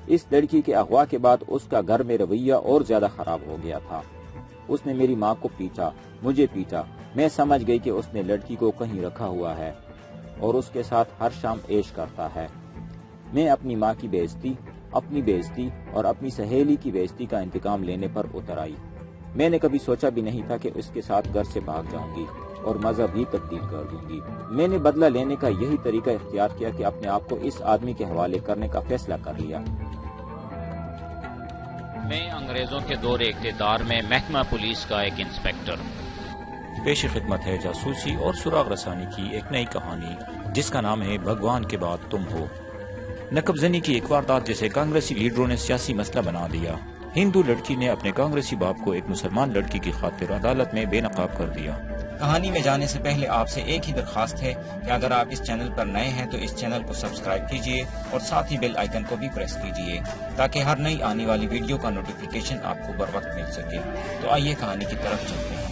اس لڑکی کے اغوا کے بعد اس کا گھر میں رویہ اور زیادہ خراب ہو گیا تھا۔ اس نے میری ماں کو پیٹا، مجھے پیٹا۔ میں سمجھ گئی کہ اس نے لڑکی کو کہیں رکھا ہوا ہے اور اس کے ساتھ ہر شام عیش کرتا ہے۔ میں اپنی ماں کی بےعزتی، اپنی بےعزتی اور اپنی سہیلی کی بےعزتی کا انتقام لینے پر اتر آئی۔ میں نے کبھی سوچا بھی نہیں تھا کہ اس کے ساتھ گھر سے بھاگ جاؤں گی اور مذہب بھی تبدیل کر دوں گی۔ میں نے بدلہ لینے کا یہی طریقہ اختیار کیا کہ اپنے آپ کو اس آدمی کے حوالے کرنے کا فیصلہ کر لیا۔ میں انگریزوں کے دور اقتدار میں محکمہ پولیس کا ایک انسپکٹر۔ پیش خدمت ہے جاسوسی اور سراغ رسانی کی ایک نئی کہانی جس کا نام ہے بھگوان کے بعد تم ہو۔ نقب زنی کی ایک واردات جسے کانگریسی لیڈروں نے سیاسی مسئلہ بنا دیا۔ ہندو لڑکی نے اپنے کانگریسی باپ کو ایک مسلمان لڑکی کی خاطر عدالت میں بے نقاب کر دیا۔ کہانی میں جانے سے پہلے آپ سے ایک ہی درخواست ہے کہ اگر آپ اس چینل پر نئے ہیں تو اس چینل کو سبسکرائب کیجئے اور ساتھ ہی بیل آئیکن کو بھی پریس کیجئے تاکہ ہر نئی آنے والی ویڈیو کا نوٹیفیکیشن آپ کو بر وقت مل سکے۔ تو آئیے کہانی کی طرف چلتے ہیں۔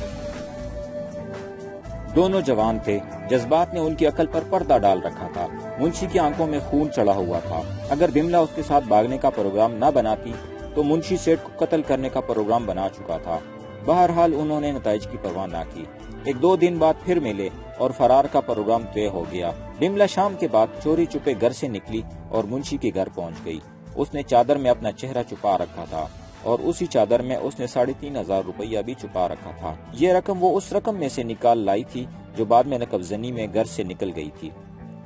دونوں جوان تھے، جذبات نے ان کی عقل پر پردہ ڈال رکھا تھا۔ منشی کی آنکھوں میں خون چڑھا ہوا تھا۔ اگر بملا اس کے ساتھ بھاگنے کا پروگرام نہ بناتی تو منشی سیٹ کو قتل کرنے کا پروگرام بنا چکا تھا۔ بہرحال انہوں نے نتائج کی پرواہ نہ کی۔ ایک دو دن بعد پھر ملے اور فرار کا پروگرام طے ہو گیا۔ بملا شام کے بعد چوری چھپے گھر سے نکلی اور منشی کے گھر پہنچ گئی۔ اس نے چادر میں اپنا چہرہ چھپا رکھا تھا اور اسی چادر میں اس نے 3,500 روپیہ بھی چھپا رکھا تھا۔ یہ رقم وہ اس رقم میں سے نکال لائی تھی جو بعد میں نقب زنی میں گھر سے نکل گئی تھی۔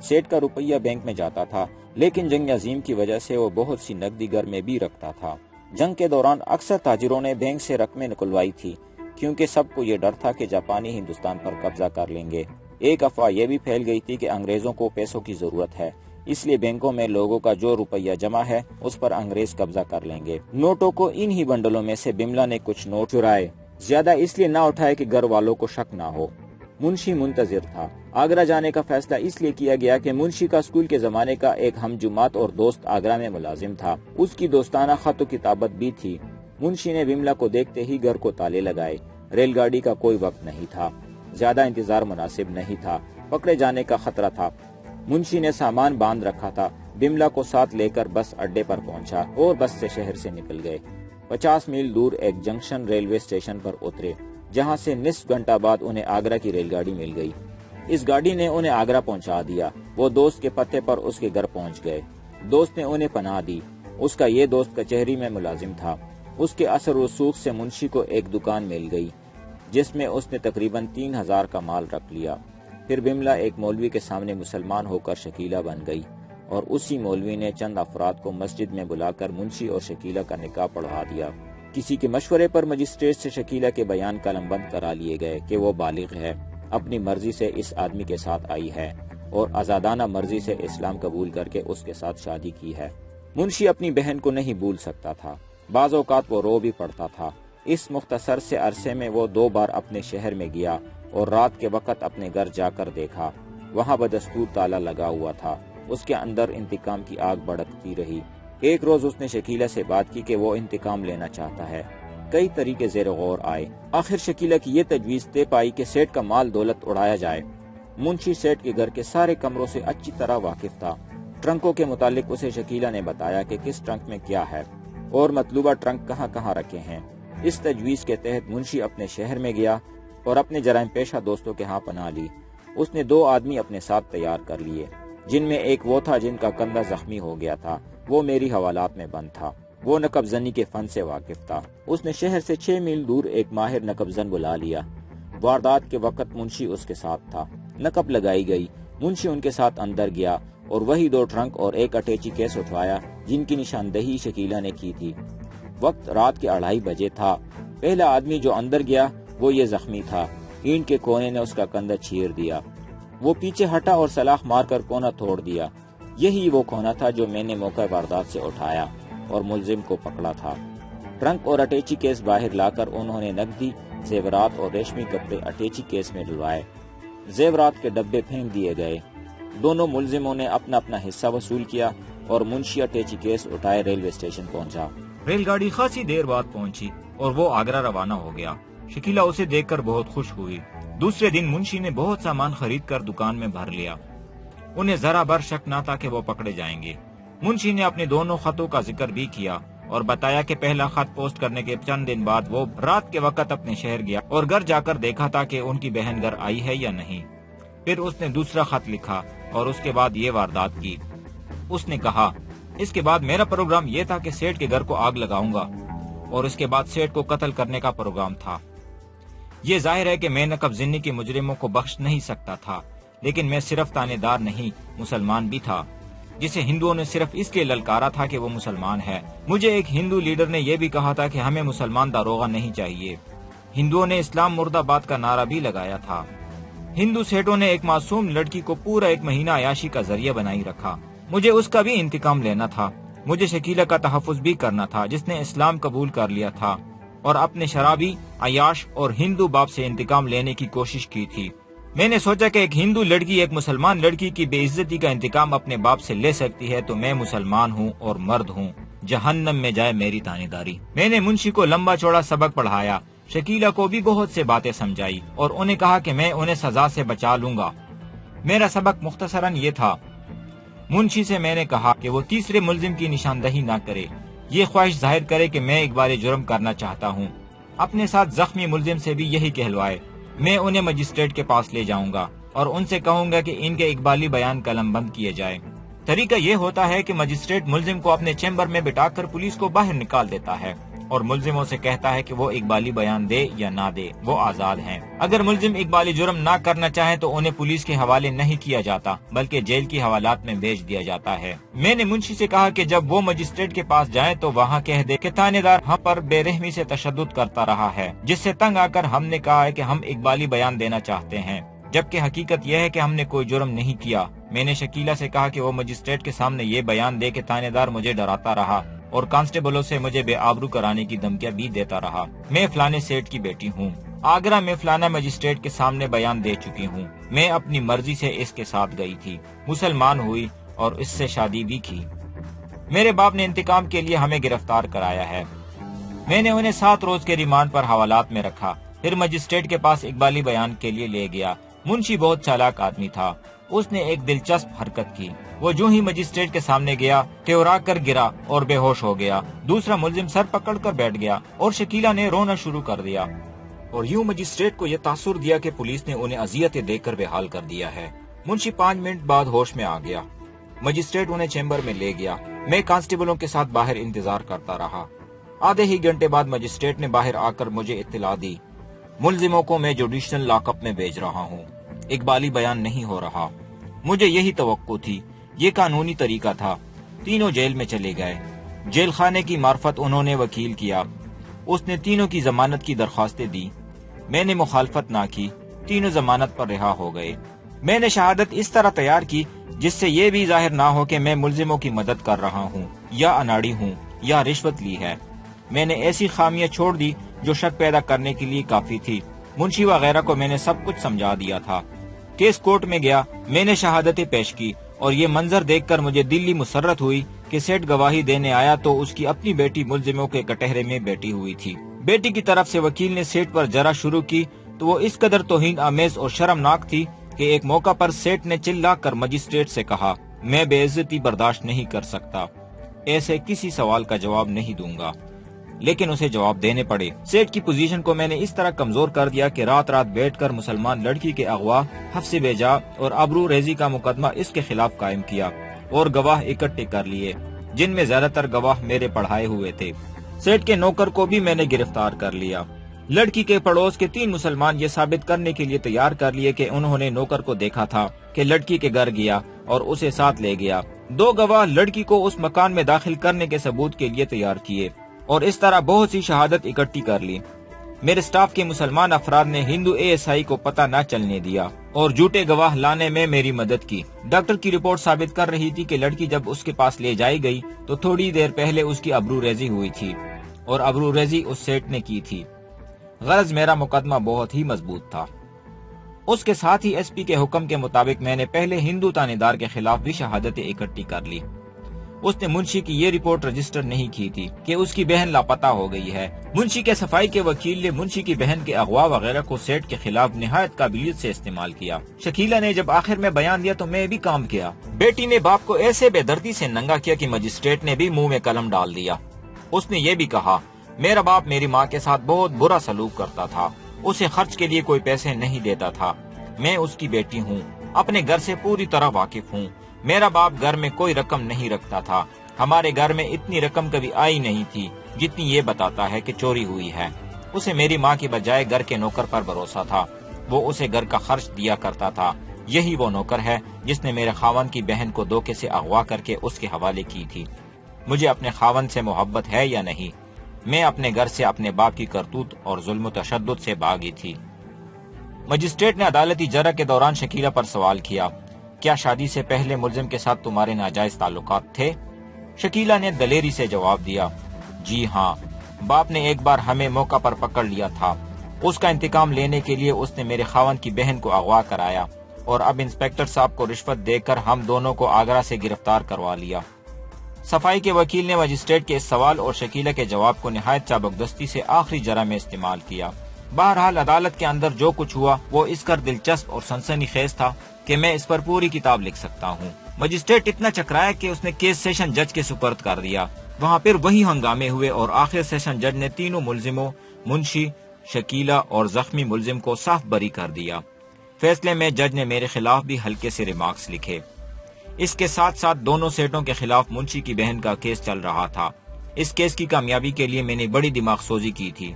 سیٹ کا روپیہ بینک میں جاتا تھا لیکن جنگ عظیم کی وجہ سے وہ بہت سی نقدی گھر میں بھی رکھتا تھا۔ جنگ کے دوران اکثر تاجروں نے بینک سے رقمیں نکلوائی تھی کیونکہ سب کو یہ ڈر تھا کہ جاپانی ہندوستان پر قبضہ کر لیں گے۔ ایک افواہ یہ بھی پھیل گئی تھی کہ انگریزوں کو پیسوں کی ضرورت ہے، اس لیے بینکوں میں لوگوں کا جو روپیہ جمع ہے اس پر انگریز قبضہ کر لیں گے۔ نوٹوں کو انہی بنڈلوں میں سے بملا نے کچھ نوٹ چرائے، زیادہ اس لیے نہ اٹھائے کہ گھر والوں کو شک نہ ہو۔ منشی منتظر تھا۔ آگرہ جانے کا فیصلہ اس لیے کیا گیا کہ منشی کا اسکول کے زمانے کا ایک ہم جماعت اور دوست آگرہ میں ملازم تھا۔ اس کی دوستانہ خط و کتابت بھی تھی۔ منشی نے بملا کو دیکھتے ہی گھر کو تالے لگائے۔ ریل گاڑی کا کوئی وقت نہیں تھا، زیادہ انتظار مناسب نہیں تھا، پکڑے جانے کا خطرہ تھا۔ منشی نے سامان باندھ رکھا تھا، بملا کو ساتھ لے کر بس اڈے پر پہنچا اور بس سے شہر سے نکل گئے۔ 50 میل دور ایک جنکشن ریلوے اسٹیشن پر اترے جہاں سے نصف گھنٹہ بعد انہیں آگرہ کی ریل گاڑی مل گئی۔ اس گاڑی نے انہیں آگرہ پہنچا دیا۔ وہ دوست کے پتے پر اس کے گھر پہنچ گئے۔ دوست نے انہیں پناہ دی۔ اس کا یہ دوست کچہری میں ملازم تھا۔ اس کے اثر و رسوخ سے منشی کو ایک دکان مل گئی جس میں اس نے تقریباً 3,000 کا مال رکھ لیا۔ پھر بملا ایک مولوی کے سامنے مسلمان ہو کر شکیلہ بن گئی اور اسی مولوی نے چند افراد کو مسجد میں بلا کر منشی اور شکیلہ کا نکاح پڑھا دیا۔ کسی کے مشورے پر مجسٹریٹ سے شکیلہ کے بیان قلم بند کرا لیے گئے کہ وہ بالغ ہے، اپنی مرضی سے اس آدمی کے ساتھ آئی ہے اور آزادانہ مرضی سے اسلام قبول کر کے اس کے ساتھ شادی کی ہے۔ منشی اپنی بہن کو نہیں بھول سکتا تھا، بعض اوقات وہ رو بھی پڑتا تھا۔ اس مختصر سے عرصے میں وہ 2 بار اپنے شہر میں گیا اور رات کے وقت اپنے گھر جا کر دیکھا۔ وہاں بدستور تالا لگا ہوا تھا۔ اس کے اندر انتقام کی آگ بھڑکتی رہی۔ ایک روز اس نے شکیلہ سے بات کی کہ وہ انتقام لینا چاہتا ہے۔ کئی طریقے زیر غور آئے۔ آخر شکیلہ کی یہ تجویز طے پائی کہ سیٹ کا مال دولت اڑایا جائے۔ منشی سیٹ کے گھر کے سارے کمروں سے اچھی طرح واقف تھا۔ ٹرنکوں کے متعلق اسے شکیلہ نے بتایا کہ کس ٹرنک میں کیا ہے اور مطلوبہ ٹرنک کہاں کہاں رکھے ہیں۔ اس تجویز کے تحت منشی اپنے شہر میں گیا اور اپنے جرائم پیشہ دوستوں کے ہاں پناہ لی۔ اس نے 2 آدمی اپنے ساتھ تیار کر لیے جن میں ایک وہ تھا جن کا کندھا زخمی ہو گیا تھا، وہ میری حوالات میں بند تھا، وہ نقب زنی کے فن سے واقف تھا۔ اس نے شہر سے 6 میل دور ایک ماہر نقب زن بلا لیا۔ واردات کے وقت منشی اس کے ساتھ تھا۔ نقب لگائی گئی۔ منشی ان کے ساتھ اندر گیا اور وہی 2 ٹرنک اور ایک اٹیچی کیس اٹھوایا جن کی نشاندہی شکیلہ نے کی تھی۔ وقت رات کے 2:30 بجے تھا۔ پہلا آدمی جو اندر گیا وہ یہ زخمی تھا۔ اینٹ کے کونے نے اس کا کندھا چیر دیا۔ وہ پیچھے ہٹا اور سلاخ مار کر کونا توڑ دیا۔ یہی وہ کونا تھا جو میں نے موقع واردات سے اٹھایا اور ملزم کو پکڑا تھا۔ ٹرنک اور اٹیچی کیس باہر لا کر انہوں نے نقدی، زیورات اور ریشمی کپڑے اٹیچی کیس میں ڈلوائے۔ زیورات کے ڈبے پھینک دیے گئے۔ دونوں ملزموں نے اپنا اپنا حصہ وصول کیا اور منشی اٹیچی کیس اٹھائے ریلوے اسٹیشن پہنچا۔ ریل گاڑی خاصی دیر بعد پہنچی اور وہ آگرہ روانہ ہو گیا۔ شکیلہ اسے دیکھ کر بہت خوش ہوئی۔ دوسرے دن منشی نے بہت سامان خرید کر دکان میں بھر لیا۔ انہیں ذرا بر شک نہ تھا کہ وہ پکڑے جائیں گے۔ منشی نے اپنے دونوں خطوں کا ذکر بھی کیا اور بتایا کہ پہلا خط پوسٹ کرنے کے چند دن بعد وہ رات کے وقت اپنے شہر گیا اور گھر جا کر دیکھا تھا کہ ان کی بہن گھر آئی ہے یا نہیں۔ پھر اس نے دوسرا خط لکھا اور اس کے بعد یہ واردات کی۔ اس نے کہا، اس کے بعد میرا پروگرام یہ تھا کہ سیٹ کے گھر کو آگ لگاؤں گا اور اس کے بعد سیٹ کو قتل کرنے کا پروگرام تھا۔ یہ ظاہر ہے کہ میں نقب زنی کے مجرموں کو بخش نہیں سکتا تھا، لیکن میں صرف تانے دار نہیں، مسلمان بھی تھا، جسے ہندوؤں نے صرف اس لیے للکارا تھا کہ وہ مسلمان ہے۔ مجھے ایک ہندو لیڈر نے یہ بھی کہا تھا کہ ہمیں مسلمان داروغہ نہیں چاہیے۔ ہندوؤں نے اسلام مرد آباد کا نعرہ بھی لگایا تھا۔ ہندو سیٹوں نے ایک معصوم لڑکی کو پورا ایک مہینہ عیاشی کا ذریعہ بنائی رکھا۔ مجھے اس کا بھی انتقام لینا تھا۔ مجھے شکیلہ کا تحفظ بھی کرنا تھا، جس نے اسلام قبول کر لیا تھا اور اپنے شرابی، عیاش اور ہندو باپ سے انتقام لینے کی کوشش کی تھی۔ میں نے سوچا کہ ایک ہندو لڑکی ایک مسلمان لڑکی کی بے عزتی کا انتقام اپنے باپ سے لے سکتی ہے تو میں مسلمان ہوں اور مرد ہوں، جہنم میں جائے میری تانے داری۔ میں نے منشی کو لمبا چوڑا سبق پڑھایا، شکیلہ کو بھی بہت سے باتیں سمجھائی اور انہیں کہا کہ میں انہیں سزا سے بچا لوں گا۔ میرا سبق مختصراً یہ تھا، منشی سے میں نے کہا کہ وہ تیسرے ملزم کی نشاندہی نہ کرے، یہ خواہش ظاہر کرے کہ میں اقبال جرم کرنا چاہتا ہوں۔ اپنے ساتھ زخمی ملزم سے بھی یہی کہلوائے۔ میں انہیں مجسٹریٹ کے پاس لے جاؤں گا اور ان سے کہوں گا کہ ان کے اقبالی بیان قلم بند کیے جائے۔ طریقہ یہ ہوتا ہے کہ مجسٹریٹ ملزم کو اپنے چیمبر میں بٹھا کر پولیس کو باہر نکال دیتا ہے اور ملزموں سے کہتا ہے کہ وہ اقبالی بیان دے یا نہ دے، وہ آزاد ہیں۔ اگر ملزم اقبالی جرم نہ کرنا چاہیں تو انہیں پولیس کے حوالے نہیں کیا جاتا بلکہ جیل کی حوالات میں بھیج دیا جاتا ہے۔ میں نے منشی سے کہا کہ جب وہ مجسٹریٹ کے پاس جائیں تو وہاں کہہ دے کہ تھانے دار ہم پر بے رحمی سے تشدد کرتا رہا ہے، جس سے تنگ آ کر ہم نے کہا ہے کہ ہم اقبالی بیان دینا چاہتے ہیں، جبکہ حقیقت یہ ہے کہ ہم نے کوئی جرم نہیں کیا۔ میں نے شکیلہ سے کہا کہ وہ مجسٹریٹ کے سامنے یہ بیان دے کہ تھانے دار مجھے ڈراتا رہا اور کانسٹیبلوں سے مجھے بے آبرو کرانے کی دھمکیاں بھی دیتا رہا۔ میں فلانے سیٹ کی بیٹی ہوں، آگرہ میں فلانا مجسٹریٹ کے سامنے بیان دے چکی ہوں۔ میں اپنی مرضی سے اس کے ساتھ گئی تھی، مسلمان ہوئی اور اس سے شادی بھی کی۔ میرے باپ نے انتقام کے لیے ہمیں گرفتار کرایا ہے۔ میں نے انہیں 7 روز کے ریمانڈ پر حوالات میں رکھا، پھر مجسٹریٹ کے پاس اقبالی بیان کے لیے لے گیا۔ منشی بہت چالاک آدمی تھا، اس نے ایک دلچسپ حرکت کی۔ وہ جو ہی مجسٹریٹ کے سامنے گیا، ٹیورا کر گرا اور بے ہوش ہو گیا۔ دوسرا ملزم سر پکڑ کر بیٹھ گیا اور شکیلہ نے رونا شروع کر دیا اور یوں مجسٹریٹ کو یہ تاثر دیا کہ پولیس نے انہیں اذیتیں دے کر بے حال کر دیا ہے۔ منشی 5 منٹ بعد ہوش میں آ گیا۔ مجسٹریٹ انہیں چیمبر میں لے گیا۔ میں کانسٹیبلوں کے ساتھ باہر انتظار کرتا رہا۔ آدھے ہی گھنٹے بعد مجسٹریٹ نے باہر آ کر مجھے اطلاع دی، ملزموں کو میں جوڈیشل لاک اپ میں بھیج رہا ہوں، اقبالی بیان نہیں ہو رہا۔ مجھے یہی توقع تھی، یہ قانونی طریقہ تھا۔ تینوں جیل میں چلے گئے۔ جیل خانے کی معرفت انہوں نے وکیل کیا، اس نے تینوں کی ضمانت کی درخواستیں دی۔ میں نے مخالفت نہ کی، تینوں ضمانت پر رہا ہو گئے۔ میں نے شہادت اس طرح تیار کی جس سے یہ بھی ظاہر نہ ہو کہ میں ملزموں کی مدد کر رہا ہوں یا اناڑی ہوں یا رشوت لی ہے۔ میں نے ایسی خامیاں چھوڑ دی جو شک پیدا کرنے کے لیے کافی تھی۔ منشی وغیرہ کو میں نے سب کچھ سمجھا دیا تھا۔ کیس کورٹ میں گیا، میں نے شہادتیں پیش کی اور یہ منظر دیکھ کر مجھے دلی مسرت ہوئی کہ سیٹ گواہی دینے آیا تو اس کی اپنی بیٹی ملزموں کے کٹہرے میں بیٹھی ہوئی تھی۔ بیٹی کی طرف سے وکیل نے سیٹ پر جرح شروع کی تو وہ اس قدر توہین آمیز اور شرمناک تھی کہ ایک موقع پر سیٹ نے چلا کر مجسٹریٹ سے کہا، میں بے عزتی برداشت نہیں کر سکتا، ایسے کسی سوال کا جواب نہیں دوں گا، لیکن اسے جواب دینے پڑے۔ سیٹ کی پوزیشن کو میں نے اس طرح کمزور کر دیا کہ رات رات بیٹھ کر مسلمان لڑکی کے اغوا، حفظ بیجا اور آبرو ریزی کا مقدمہ اس کے خلاف قائم کیا اور گواہ اکٹھے کر لیے، جن میں زیادہ تر گواہ میرے پڑھائے ہوئے تھے۔ سیٹ کے نوکر کو بھی میں نے گرفتار کر لیا۔ لڑکی کے پڑوس کے 3 مسلمان یہ ثابت کرنے کے لیے تیار کر لیے کہ انہوں نے نوکر کو دیکھا تھا کہ لڑکی کے گھر گیا اور اسے ساتھ لے گیا۔ 2 گواہ لڑکی کو اس مکان میں داخل کرنے کے ثبوت کے لیے تیار کیے اور اس طرح بہت سی شہادت اکٹھی کر لی۔ میرے سٹاف کے مسلمان افراد نے ہندو ASI کو پتہ نہ چلنے دیا اور جھوٹے گواہ لانے میں میری مدد کی۔ ڈاکٹر کی رپورٹ ثابت کر رہی تھی کہ لڑکی جب اس کے پاس لے جائی گئی تو تھوڑی دیر پہلے اس کی ابرو ریزی ہوئی تھی اور ابرو ریزی اس سیٹ نے کی تھی۔ غرض میرا مقدمہ بہت ہی مضبوط تھا۔ اس کے ساتھ ہی SP کے حکم کے مطابق میں نے پہلے ہندو تانے دار کے خلاف بھی شہادتیں اکٹھی کر لی۔ اس نے منشی کی یہ رپورٹ رجسٹر نہیں کی تھی کہ اس کی بہن لاپتہ ہو گئی ہے۔ منشی کے صفائی کے وکیل نے منشی کی بہن کے اغوا وغیرہ کو سیٹ کے خلاف نہایت قابلیت سے استعمال کیا۔ شکیلہ نے جب آخر میں بیان دیا تو میں بھی کام کیا۔ بیٹی نے باپ کو ایسے بے دردی سے ننگا کیا کہ مجسٹریٹ نے بھی منہ میں قلم ڈال دیا۔ اس نے یہ بھی کہا، میرا باپ میری ماں کے ساتھ بہت برا سلوک کرتا تھا، اسے خرچ کے لیے کوئی پیسے نہیں دیتا تھا۔ میں اس کی بیٹی ہوں، اپنے گھر سے پوری طرح واقف ہوں۔ میرا باپ گھر میں کوئی رقم نہیں رکھتا تھا، ہمارے گھر میں اتنی رقم کبھی آئی نہیں تھی جتنی یہ بتاتا ہے کہ چوری ہوئی ہے۔ اسے میری ماں کی بجائے گھر کے نوکر پر بھروسہ تھا، وہ اسے گھر کا خرچ دیا کرتا تھا۔ یہی وہ نوکر ہے جس نے میرے خاوند کی بہن کو دھوکے سے اغوا کر کے اس کے حوالے کی تھی۔ مجھے اپنے خاوند سے محبت ہے یا نہیں؟ میں اپنے گھر سے اپنے باپ کی کرتوت اور ظلم و تشدد سے بھاگی تھی۔ مجسٹریٹ نے عدالتی جرح کے دوران شکیلہ پر سوال کیا، کیا شادی سے پہلے ملزم کے ساتھ تمہارے ناجائز تعلقات تھے؟ شکیلہ نے دلیری سے جواب دیا، جی ہاں، باپ نے ایک بار ہمیں موقع پر پکڑ لیا تھا۔ اس کا انتقام لینے کے لیے اس نے میرے خاوند کی بہن کو اغوا کرایا اور اب انسپیکٹر صاحب کو رشوت دے کر ہم دونوں کو آگرہ سے گرفتار کروا لیا۔ صفائی کے وکیل نے مجسٹریٹ کے اس سوال اور شکیلہ کے جواب کو نہایت چابکدستی سے آخری جرح میں استعمال کیا۔ بہرحال عدالت کے اندر جو کچھ ہوا وہ اس قدر دلچسپ اور سنسنی خیز تھا کہ میں اس پر پوری کتاب لکھ سکتا ہوں۔ مجسٹریٹ اتنا چکرایا کہ اس نے کیس سیشن جج کے سپرد کر دیا۔ وہاں پھر وہی ہنگامے ہوئے اور آخر سیشن جج نے تینوں ملزموں منشی، شکیلہ اور زخمی ملزم کو صاف بری کر دیا۔ فیصلے میں جج نے میرے خلاف بھی ہلکے سے ریمارکس لکھے۔ اس کے ساتھ ساتھ دونوں سیٹوں کے خلاف منشی کی بہن کا کیس چل رہا تھا۔ اس کیس کی کامیابی کے لیے میں نے بڑی دماغ سوزی کی تھی۔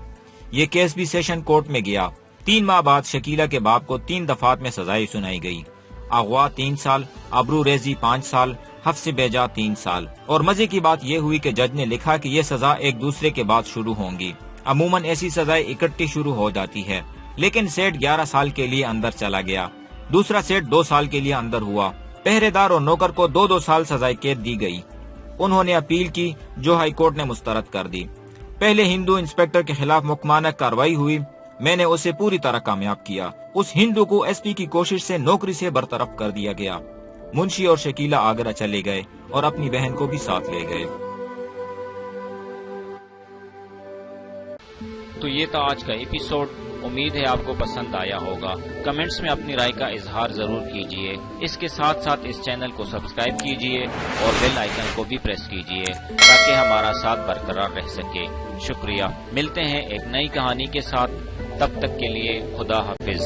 یہ کیس بھی سیشن کورٹ میں گیا۔ 3 ماہ بعد شکیلہ کے باپ کو 3 دفعات میں سزائیں سنائی گئی، اغوا 3 سال، ابرو ریزی 5 سال، حبس بیجا 3 سال۔ اور مزے کی بات یہ ہوئی کہ جج نے لکھا کہ یہ سزا ایک دوسرے کے بعد شروع ہوں گی۔ عموماً ایسی سزائیں اکٹھی شروع ہو جاتی ہے، لیکن سیٹ 11 سال کے لیے اندر چلا گیا، دوسرا سیٹ 2 سال کے لیے اندر ہوا۔ پہرے دار اور نوکر کو 2 سال سزائے قید دی گئی۔ انہوں نے اپیل کی جو ہائی کورٹ نے مسترد کر دی۔ پہلے ہندو انسپیکٹر کے خلاف محکمانہ کارروائی ہوئی، میں نے اسے پوری طرح کامیاب کیا۔ اس ہندو کو ایس پی کی کوشش سے نوکری سے برطرف کر دیا گیا۔ منشی اور شکیلہ آگرہ چلے گئے اور اپنی بہن کو بھی ساتھ لے گئے۔ تو یہ تھا آج کا ایپیسوڈ، امید ہے آپ کو پسند آیا ہوگا۔ کمنٹس میں اپنی رائے کا اظہار ضرور کیجیے۔ اس کے ساتھ ساتھ اس چینل کو سبسکرائب کیجیے اور بیل آئیکن کو بھی پریس کیجیے تاکہ ہمارا ساتھ برقرار رہ سکے۔ شکریہ، ملتے ہیں ایک نئی کہانی کے ساتھ، تب تک کے لیے خدا حافظ۔